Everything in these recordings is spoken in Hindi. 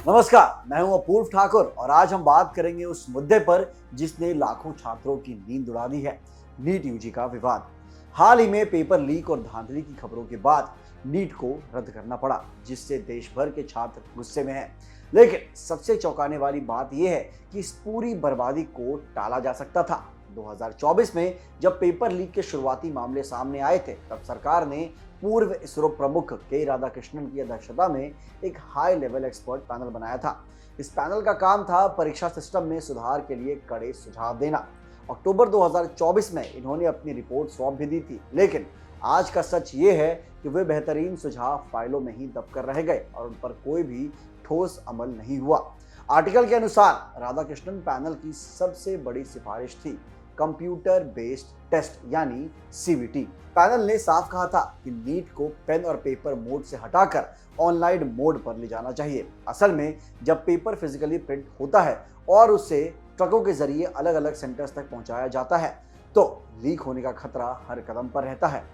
नमस्कार, मैं हूं अपूर्व ठाकुर और आज हम बात करेंगे उस मुद्दे पर जिसने लाखों छात्रों की नींद उड़ा दी है। नीट यूजी का विवाद। हाल ही में पेपर लीक और धांधली की खबरों के बाद नीट को रद्द करना पड़ा, जिससे देश भर के छात्र गुस्से में हैं। लेकिन सबसे चौंकाने वाली बात यह है कि इस पूरी बर्बादी को टाला जा सकता था। 2024 में जब पेपर लीक के शुरुआती मामले सामने आए थे, तब सरकार ने पूर्व इसरो प्रमुख के राधाकृष्णन की अध्यक्षता में एक हाई लेवल एक्सपर्ट पैनल बनाया था। इस पैनल का काम था परीक्षा सिस्टम में सुधार के लिए कड़े सुझाव देना। अक्टूबर 2024 में इन्होंने अपनी रिपोर्ट सौंप भी दी थी, लेकिन आज का सच ये है कि वे बेहतरीन सुझाव फाइलों में ही दबकर रह गए और उन पर कोई भी ठोस अमल नहीं हुआ। आर्टिकल के अनुसार राधाकृष्णन पैनल की सबसे बड़ी सिफारिश थी कंप्यूटर बेस्ड टेस्ट यानी सीबीटी। पैनल ने साफ कहा था कि नीट को पेन और पेपर मोड से हटाकर ऑनलाइन मोड पर ले जाना चाहिए। असल में जब पेपर फिजिकली प्रिंट होता है और उसे ट्रकों के जरिए अलग अलग सेंटर्स तक पहुंचाया जाता है, तो लीक होने का खतरा हर कदम पर रहता है।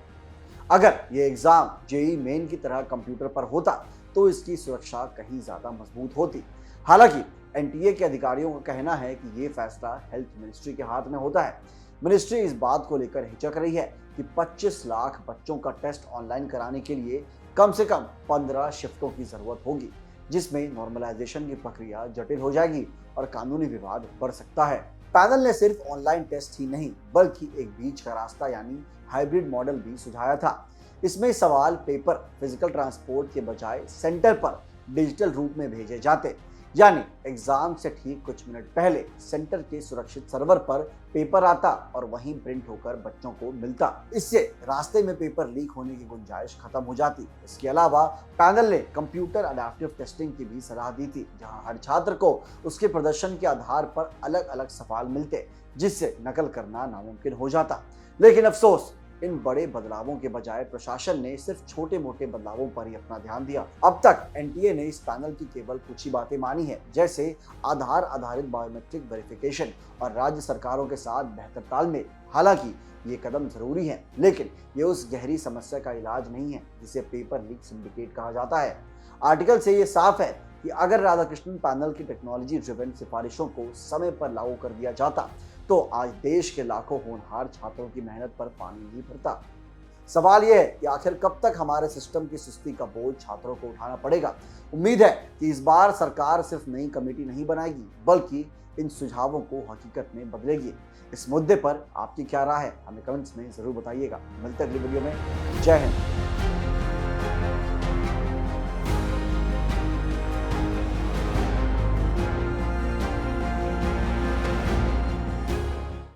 अगर ये एग्जाम जेई मेन की तरह कंप्यूटर पर होता तो इसकी सुरक्षा कहीं ज्यादा मजबूत होती। हालांकि एनटीए के अधिकारियों का कहना है कि ये फैसला हेल्थ मिनिस्ट्री के हाथ में होता है। मिनिस्ट्री इस बात को लेकर हिचक रही है कि 25 लाख बच्चों का टेस्ट ऑनलाइन कराने के लिए कम से कम 15 शिफ्टों की जरूरत होगी, जिसमें नॉर्मलाइजेशन की प्रक्रिया जटिल हो जाएगी और कानूनी विवाद बढ़ सकता है। पैनल ने सिर्फ ऑनलाइन टेस्ट ही नहीं, बल्कि एक बीच का रास्ता यानी हाइब्रिड मॉडल भी सुझाया था। इसमें सवाल पेपर फिजिकल ट्रांसपोर्ट के बजाय सेंटर पर डिजिटल रूप में भेजे जाते, यानी एग्जाम से ठीक कुछ मिनट पहले सेंटर के सुरक्षित सर्वर पर पेपर आता और वहीं प्रिंट होकर बच्चों को मिलता। इससे रास्ते में पेपर लीक होने की गुंजाइश खत्म हो जाती। इसके अलावा पैनल ने कंप्यूटर अडैप्टिव टेस्टिंग की भी सलाह दी थी, जहां हर छात्र को उसके प्रदर्शन के आधार पर अलग अलग सवाल मिलते, जिससे नकल करना नामुमकिन हो जाता। लेकिन अफसोस, इन बड़े बदलावों के बजाय प्रशासन ने सिर्फ छोटे मोटे बदलावों पर ही अपना ध्यान दिया। अब तक एनटीए ने इस पैनल की केवल कुछ ही बातें मानी है, जैसे आधार आधारित बायोमेट्रिक वेरिफिकेशन और राज्य सरकारों के साथ बेहतर तालमेल। हालांकि ये कदम जरूरी है, लेकिन ये उस गहरी समस्या का इलाज नहीं है जिसे पेपर लीक सिंडिकेट कहा जाता है। आर्टिकल से ये साफ है कि अगर राधाकृष्णन पैनल की टेक्नोलॉजी ड्रिवन सिफारिशों को समय पर लागू कर दिया जाता, तो आज देश के लाखों होनहार छात्रों की मेहनत पर पानी नहीं फिरता। सवाल यह है कि आखिर कब तक हमारे सिस्टम की सुस्ती का बोझ छात्रों को उठाना पड़ेगा। उम्मीद है कि इस बार सरकार सिर्फ नई कमेटी नहीं बनाएगी, बल्कि इन सुझावों को हकीकत में बदलेगी। इस मुद्दे पर आपकी क्या राय है, हमें कमेंट्स में जरूर बताइएगा। मिलते हैं अगली वीडियो में। जय हिंद।